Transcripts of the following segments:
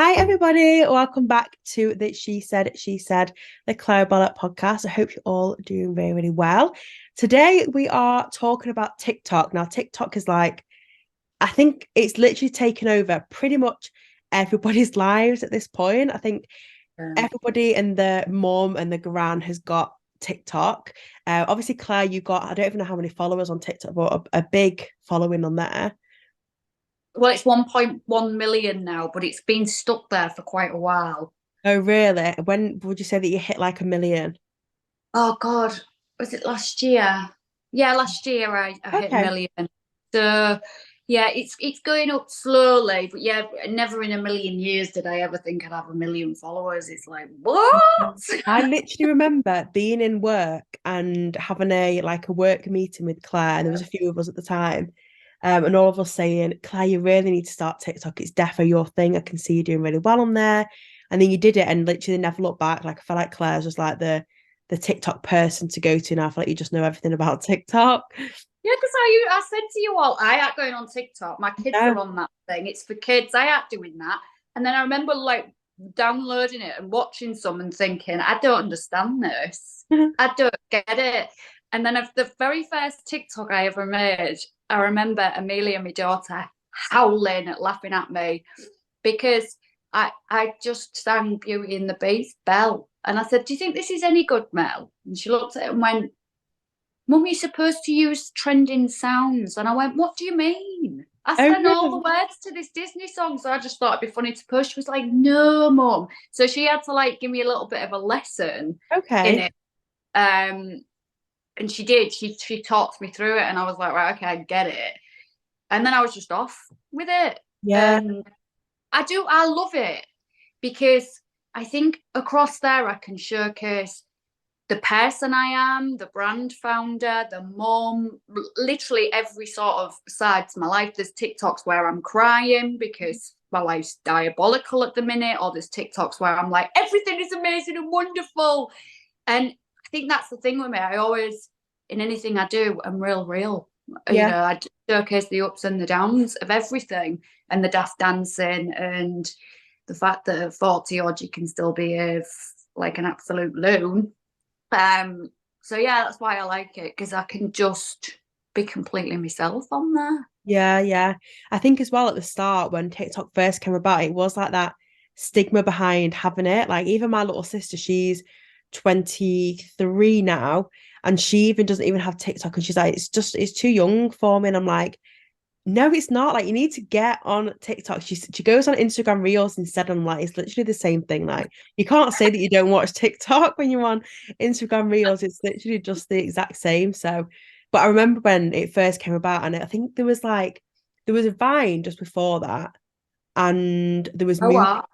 Hi, everybody. Welcome back to the She Said, the ClaireaBella podcast. I hope you're all doing really, really well. Today, we are talking about TikTok. Now, TikTok is I think it's literally taken over pretty much everybody's lives at this point. I think Um, everybody and the mom and the gran has got TikTok. Obviously, Claire, you got, I don't even know how many followers on TikTok, but a big following on there. well, it's 1.1 million now, but it's been stuck there for quite a while. Oh, really? When would you say that you hit like a million? Oh God, was it last year? Yeah, last year I hit a Okay. million. So yeah, it's going up slowly, but yeah, never in a million years did I ever think I'd have a million followers. It's like, what? I literally remember being in work and having a work meeting with Claire, and there was a few of us at the time. And all of us saying, Claire, you really need to start TikTok. It's definitely your thing. I can see you doing really well on there. And then you did it and literally never looked back. Like I feel like Claire's just like the TikTok person to go to now. I feel like you just know everything about TikTok. Yeah, because I said to you all, I ain't going on TikTok. My kids Yeah. are on that thing. It's for kids. I ain't doing that. And then I remember like downloading it and watching some and thinking, I don't understand this. I don't get it. And then of the very first TikTok I ever made, I remember Amelia, my daughter, howling at laughing at me because I just sang Beauty and the Beast, Belle. And I said, do you think this is any good, Mel? And she looked at it and went, Mum, you're supposed to use trending sounds. And I went, what do you mean? I said, Oh, I know all really? the words to this Disney song. So I just thought it'd be funny to push. She was like, no, Mum. So she had to like give me a little bit of a lesson in Okay. it. Um, and she did. She talked me through it. And I was like, right, okay, I get it. And then I was just off with it. Yeah. And I love it because I think across there I can showcase the person I am, the brand founder, the mom, literally every sort of side to my life. There's TikToks where I'm crying because my life's diabolical at the minute, or there's TikToks where I'm like, everything is amazing and wonderful. And I think that's the thing with me. I always, in anything I do, I'm real. Yeah. I showcase the ups and the downs of everything and the daft dancing and the fact that at 40 odd you can still behave like an absolute loon. um, so yeah, that's why I like it because I can just be completely myself on there. Yeah, yeah. I think as well at the start when TikTok first came about, it was like that stigma behind having it. Like even my little sister, she's 23 now, and she even doesn't even have TikTok, and she's like, it's too young for me. And I'm like, no, it's not. Like you need to get on TikTok. She goes on Instagram Reels instead. I'm like, it's literally the same thing. Like you can't say that you don't watch TikTok when you're on Instagram Reels. It's literally just the exact same. So, but I remember when it first came about, and I think there was a Vine just before that, and there was Oh, music wow.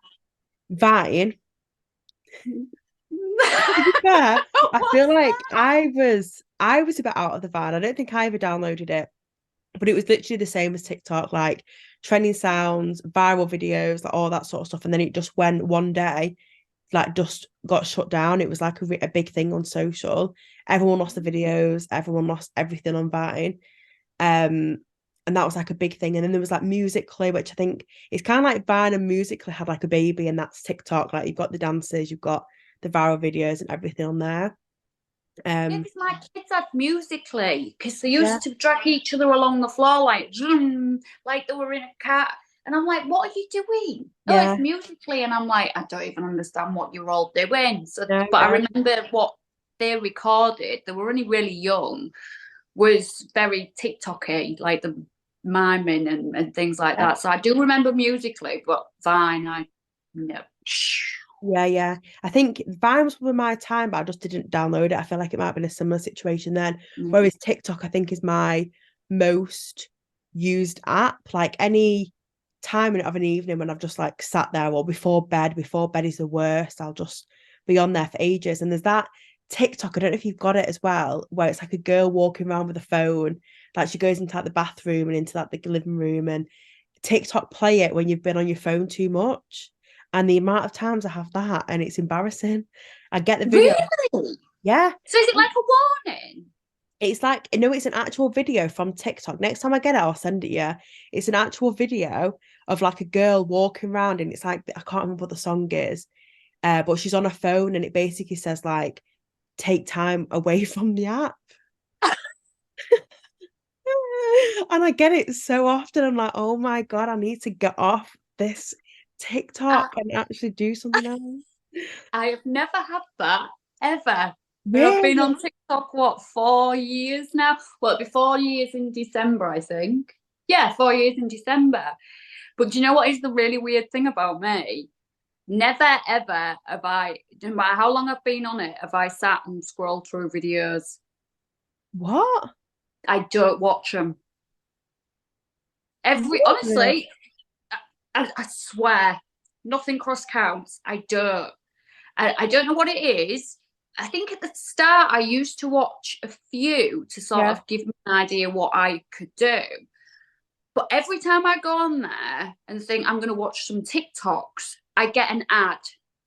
Vine. To be fair, I What's feel like that? I was a bit out of the Vine. I don't think I ever downloaded it, but it was literally the same as TikTok, like trending sounds, viral videos, like all that sort of stuff. And then it just went one day, like just got shut down. It was like a big thing on social. Everyone lost the videos, everyone lost everything on Vine. Um, and that was like a big thing. And then there was like Musical.ly, which I think it's kind of like Vine and Musical.ly had like a baby, and that's TikTok. Like you've got the dances, you've got the viral videos and everything on there. Yeah, Um, because my kids had Musically because they yeah, used to drag each other along the floor like zoom, like they were in a car. And I'm like, what are you doing? Oh, it's yeah, Musically. And I'm like, I don't even understand what you're all doing. So, no, but I no, remember what they recorded. They were only really young. Was very TikToky, like the miming and things like yeah. that. So I do remember Musically, but Vine, I no. Yeah, yeah. I think Vine was probably my time, but I just didn't download it. I feel like it might have been a similar situation then. Mm. Whereas TikTok, I think, is my most used app. Like any time of an evening when I've just like sat there or before bed is the worst, I'll just be on there for ages. And there's that TikTok, I don't know if you've got it as well, where it's like a girl walking around with a phone. Like she goes into like the bathroom and into like the living room, and TikTok play it when you've been on your phone too much. And the amount of times I have that, and it's embarrassing. I get the video. Really? Yeah. So is it like a warning? It's like, no, it's an actual video from TikTok. Next time I get it, I'll send it you. It's an actual video of like a girl walking around, and it's like, I can't remember what the song is, but she's on a phone, and it basically says like, take time away from the app. And I get it so often. I'm like, oh my God, I need to get off this I, TikTok and actually do something else. I have never had that ever. And I've been Really? on TikTok, what, 4 years now? Well, it'll be 4 years in December, I think. Yeah, 4 years in December. But do you know what is the really weird thing about me? Never ever have I, no matter how long I've been on it, have I sat and scrolled through videos. What? I don't watch them. Really? Honestly, I swear, nothing cross counts. I don't. I don't know what it is. I think at the start I used to watch a few to sort Yeah. of give me an idea what I could do. But every time I go on there and think I'm going to watch some TikToks, I get an ad.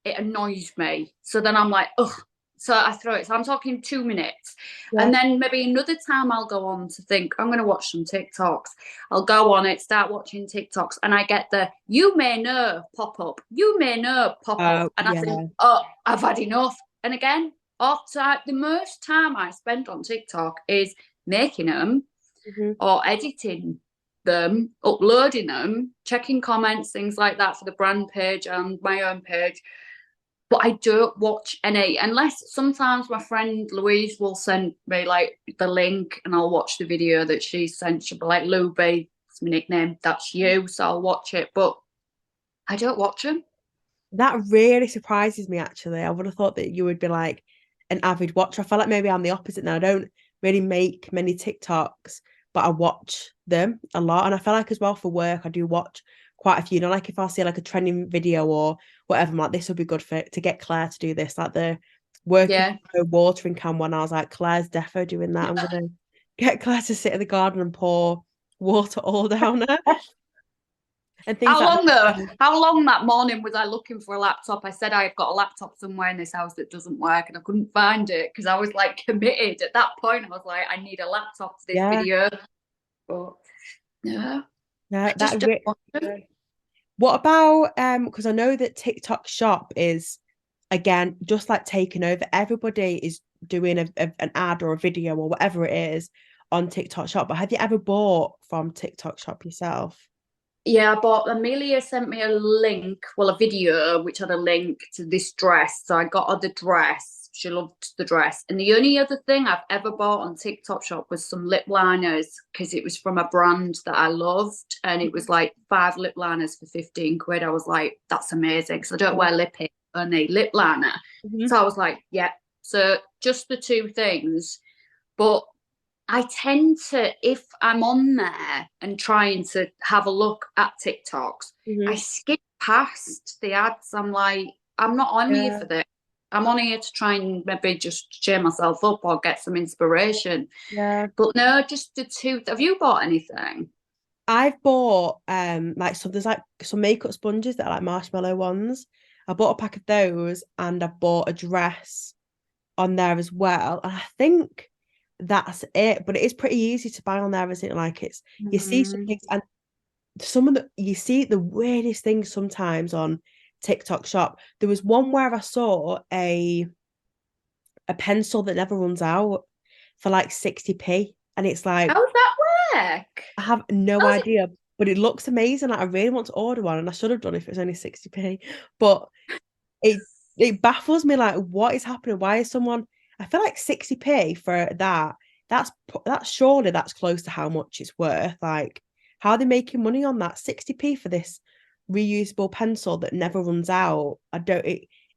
It annoys me. So then I'm like, ugh. So I throw it. So I'm talking 2 minutes. Yeah. And then maybe another time I'll go on to think, I'm going to watch some TikToks. I'll go on it, start watching TikToks, and I get the you may know pop up. You may know pop up. Oh, And I think, yeah. oh, I've had enough. And again, off time, the most time I spend on TikTok is making them Mhm. or editing them, uploading them, checking comments, things like that for the brand page and my own page. But I don't watch any unless sometimes my friend Louise will send me like the link and I'll watch the video that she sent. She'll be like, Luby, it's my nickname, that's you. So I'll watch it. But I don't watch them. That really surprises me, actually. I would have thought that you would be like an avid watcher. I feel like maybe I'm the opposite now. I don't really make many TikToks, but I watch them a lot. And I feel like as well for work, I do watch quite a few. You know, like if I see like a trending video or whatever, I'm like, this would be good for to get Claire to do this. Like the working Yeah. from home watering can one, I was like, Claire's defo doing that. I'm gonna get Claire to sit in the garden and pour water all down her and things How like long though? that. How long that morning was I looking for a laptop? I said I've got a laptop somewhere in this house that doesn't work, and I couldn't find it because I was like committed. At that point, I was like, I need a laptop for this Yeah, video. But no, yeah, I just don't want to. what about because I know that TikTok Shop is again just like taking over. Everybody is doing an ad or a video or whatever it is on TikTok Shop. But have you ever bought from TikTok Shop yourself? Yeah, but Amelia sent me a link, well, a video which had a link to this dress. So I got her the dress. She loved the dress. And the only other thing I've ever bought on TikTok Shop was some lip liners because it was from a brand that I loved. And it was like 5 lip liners for 15 quid. I was like, that's amazing because I don't wear lippy, only lip liner. Mm-hmm. So I was like, yeah. So just the two things. But I tend to, if I'm on there and trying to have a look at TikToks, I Mm-hmm. skip past the ads. I'm like, I'm not on here Yeah, for this. I'm on here to try and maybe just cheer myself up or get some inspiration. yeah. But no, just the two. Have you bought anything? I've bought like some there's like some makeup sponges that are like marshmallow ones. I bought a pack of those and I bought a dress on there as well. And I think that's it. But it is pretty easy to buy on there, isn't it? Like it's you see some Mm. things and some of the you see the weirdest things sometimes on TikTok Shop. There was one where I saw a pencil that never runs out for like 60p. And it's How like does that work? I have no How's it? idea, but it looks amazing. Like I really want to order one, and I should have done if it was only 60p. But it it baffles me like what is happening? Why is someone I feel like 60p for that, that's surely that's close to how much it's worth. Like how are they making money on that? 60p for this reusable pencil that never runs out. I don't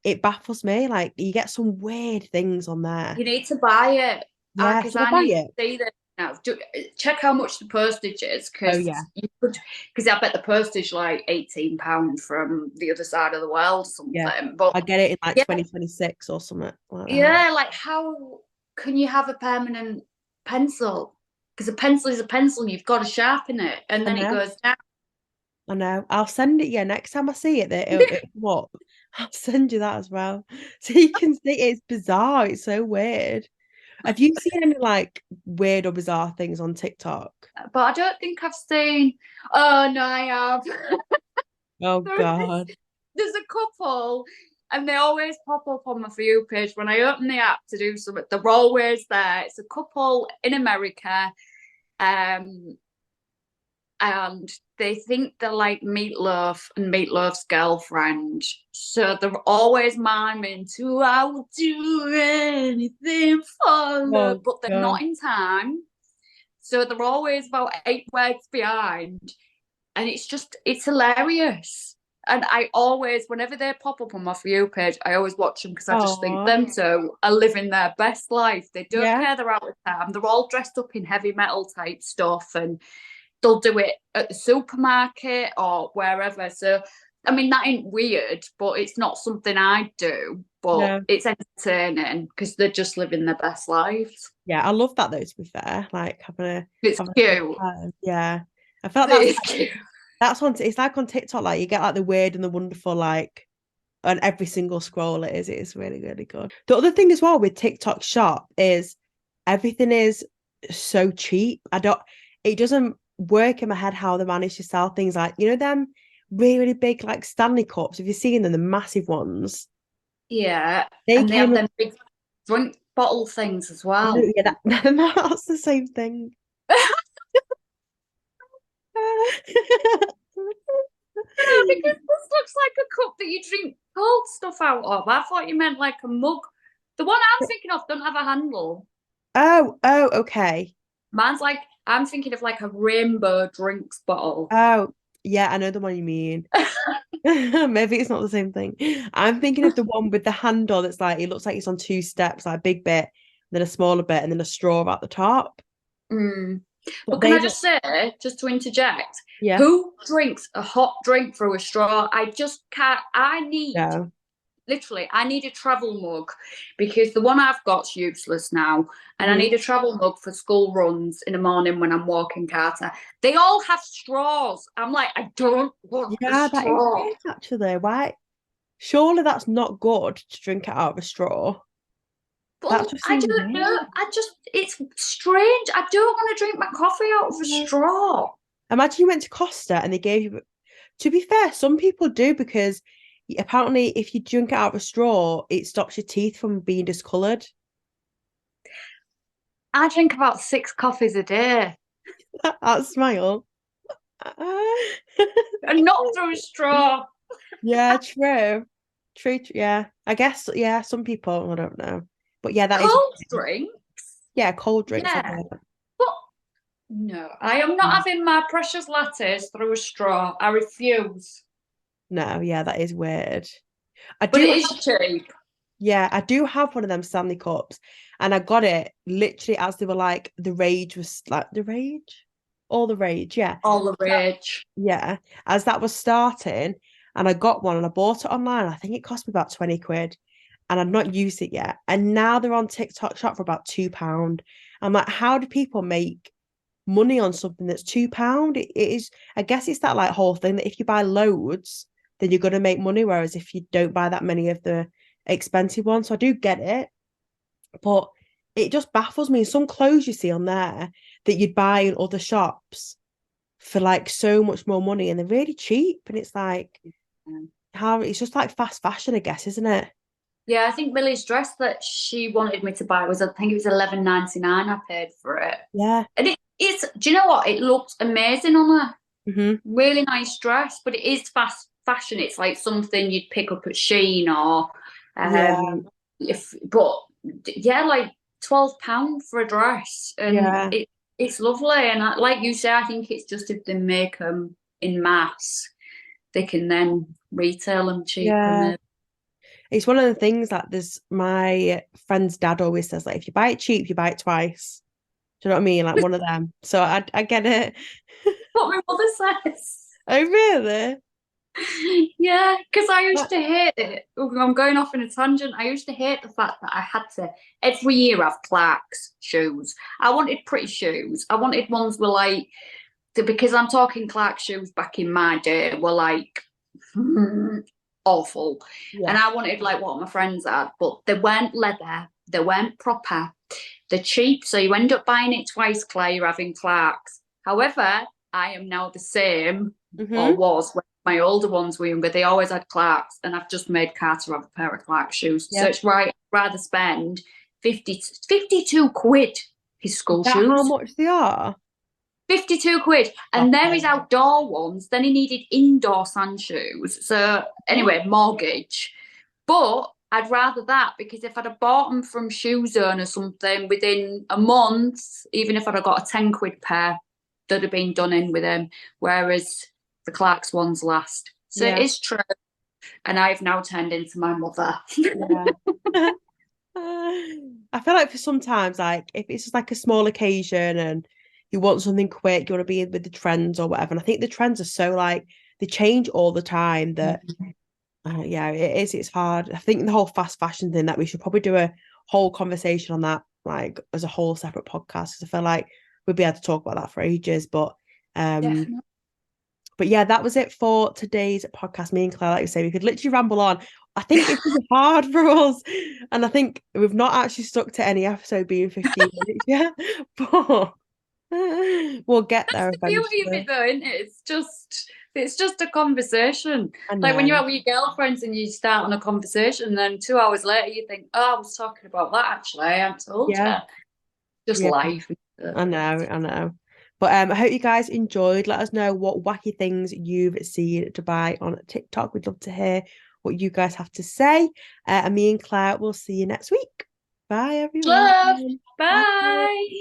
it baffles me. Like you get some weird things on there. You need to buy it Yeah, because should I I buy need to it? see that now. Check how much the postage is Oh because yeah. you could because I bet the postage like £18 from the other side of the world or Yeah. something. But I get it in like yeah, 2026 or something like that. yeah, like how can you have a permanent pencil? Because a pencil is a pencil, you've got to sharpen it, and I then it know. goes down. I know. I'll send it you next time I see it. That it what? I'll send you that as well, so you can see it's bizarre. It's so weird. Have you seen any like weird or bizarre things on TikTok? But I don't think I've seen. Oh no, I have. Oh There God. there's a couple, and they always pop up on my For You page when I open the app to do something. They're always there. It's a couple in America, um, and they think they're like Meatloaf and Meatloaf's girlfriend. So they're always miming to "I will do anything for love," Oh but they're God. not in time. So they're always about 8 words behind. And it's hilarious. And I always, whenever they pop up on my For You page, I always watch them because I just think Oh them two are living their best life. They don't yeah. care they're out of time. They're all dressed up in heavy metal type stuff, and they'll do it at the supermarket or wherever. So, I mean, that ain't weird, but it's not something I do. But No. it's entertaining because they're just living their best lives. Yeah, I love that though, to be fair. Like It's having a good cute. time. Yeah. I feel like It's cute. that's on it's like on TikTok, like you get like the weird and the wonderful, like on every single scroll it is really, really good. The other thing as well with TikTok shop is everything is so cheap. It doesn't work in my head how they manage to sell things like, them really, really big like Stanley cups. Have you seen them, the massive ones? Yeah. They And they came have up, them big drink bottle things as no, well. yeah, that's the same thing. Because this looks like a cup that you drink cold stuff out of. I thought you meant like a mug. The one I'm thinking of don't have a handle. Oh, okay. Mine's like, I'm thinking of like a rainbow drinks bottle. Oh, yeah, I know the one you mean. Maybe it's not the same thing. I'm thinking of the one with the handle that's like it looks like it's on two steps, like a big bit, then a smaller bit, and then a straw at the top. Mm. But But can they I look, just say, just to interject, yeah, who drinks a hot drink through a straw? I just can't. no, Literally, I need a travel mug because the one I've got's useless now. And I hmm need a travel mug for school runs in the morning when I'm walking Carter. They all have straws. I'm like, I don't want a yeah, that is straw. weird actually. Why? Surely that's not good to drink it out of a straw. That Well, just I seems don't know. weird. It's strange. I don't want to drink my coffee out of a Yeah. straw. Imagine you went to Costa and they gave you. To be fair, some people do because apparently if you drink it out of a straw, it stops your teeth from being discolored. I drink about 6 coffees a day That smile. and not through a straw. Yeah, true. Yeah. I guess, yeah, some people, I don't know. But yeah, that is, Cold drink? yeah, cold drinks. Yeah. But no, I am not having my precious lattes through a straw. I refuse. No, yeah, that is weird. I But it do, is cheap. yeah, I do have one of them Stanley cups, and I got it literally as they were like, the rage was like, the rage? All the rage, yeah. All the rage. Yeah, as that was starting, and I got one and I bought it online. I think it cost me about 20 quid, and I'd not used it yet. And now they're on TikTok shop for about £2. I'm like, how do people make money on something that's £2? It is, I guess it's that like whole thing that if you buy loads, then you're gonna make money. Whereas if you don't buy that many of the expensive ones, so I do get it, but it just baffles me. Some clothes you see on there that you'd buy in other shops for like so much more money and they're really cheap. And it's like how it's just like fast fashion, I guess, isn't it? Yeah, I think Millie's dress that she wanted me to buy was, I think it was 11.99. I paid for it. Yeah. And it's, do you know what? It looked amazing on her. Hmm. Really nice dress, but it is fast fashion. It's like something you'd pick up at Shein or Yeah. if but yeah, like £12 for a dress. And Yeah. it's lovely. And like you say, I think it's just if they make them in mass, they can then retail them cheaper Yeah. maybe. It's one of the things that there's my friend's dad always says, like, if you buy it cheap, you buy it twice. Do you know what I mean? Like one of them. So I get it. What my mother says. Oh, really? Yeah, because I used What? to hate it. I'm going off in a tangent. I used to hate the fact that I had to every year have Clark's shoes. I wanted pretty shoes. I wanted ones were like, because I'm talking Clark shoes back in my day were like awful. And Yeah. I wanted like what my friends had, but they weren't leather, they weren't proper, They're cheap, so you end up buying it twice, Claire, you're having Clarks. However, I am now the same, or was when my older ones were younger. They always had Clarks, and I've just made Carter have a pair of Clark shoes. Yeah. So it's right, I'd rather spend 52 quid his school Is that shoes. how much they are? 52 quid. And there is outdoor ones. Then he needed indoor sand shoes. So anyway, mortgage. But I'd rather that, because if I'd have bought them from Shoe Zone or something within a month, even if I'd have got a 10 quid pair, they'd have been done in with them. Whereas the Clark's ones last. So it is true. And I've now turned into my mother. Yeah. I feel like for sometimes, like if it's just like a small occasion and you want something quick, you want to be with the trends or whatever. And I think the trends are so like they change all the time that yeah, it's hard. I think the whole fast fashion thing, that we should probably do a whole conversation on that, like as a whole separate podcast, because I feel like we'd be able to talk about that for ages. But yeah, that was it for today's podcast. Me and Claire, like you say, we could literally ramble on. I think it's really hard for us, and I think we've not actually stuck to any episode being 15 minutes yet, but we'll get there That's the beauty of it, though, isn't it? It's just a conversation. Like when you're out with your girlfriends and you start on a conversation, and then 2 hours later you think, "Oh, I was talking about that actually. I haven't told you." Just life. I know. But I hope you guys enjoyed. Let us know what wacky things you've seen to buy on TikTok. We'd love to hear what you guys have to say. And me and Claire will see you next week. Bye, everyone. Love. Bye.